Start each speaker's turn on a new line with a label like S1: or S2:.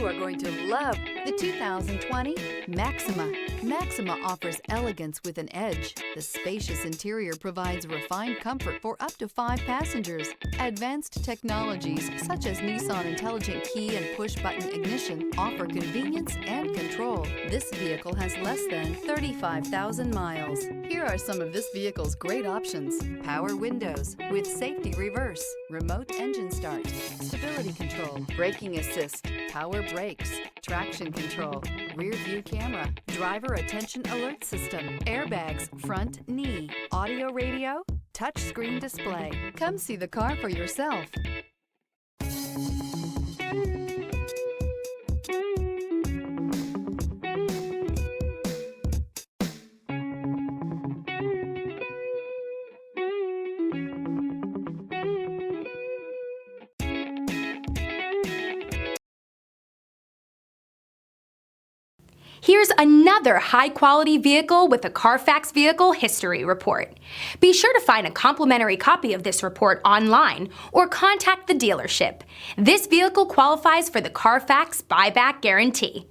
S1: are going to love the 2020 Maxima. Maxima offers elegance with an edge. The spacious interior provides refined comfort for up to 5 passengers. Advanced technologies such as Nissan Intelligent Key and push-button ignition offer convenience and control. This vehicle has less than 35,000 miles. Here are some of this vehicle's great options: power windows with safety reverse, remote engine start, stability control, braking assist, power brakes, traction control, rear view camera, driver attention alert system, airbags, front knee, audio radio, touch screen display. Come see the car for yourself.
S2: Here's another high-quality vehicle with a Carfax Vehicle History Report. Be sure to find a complimentary copy of this report online or contact the dealership. This vehicle qualifies for the Carfax Buyback Guarantee.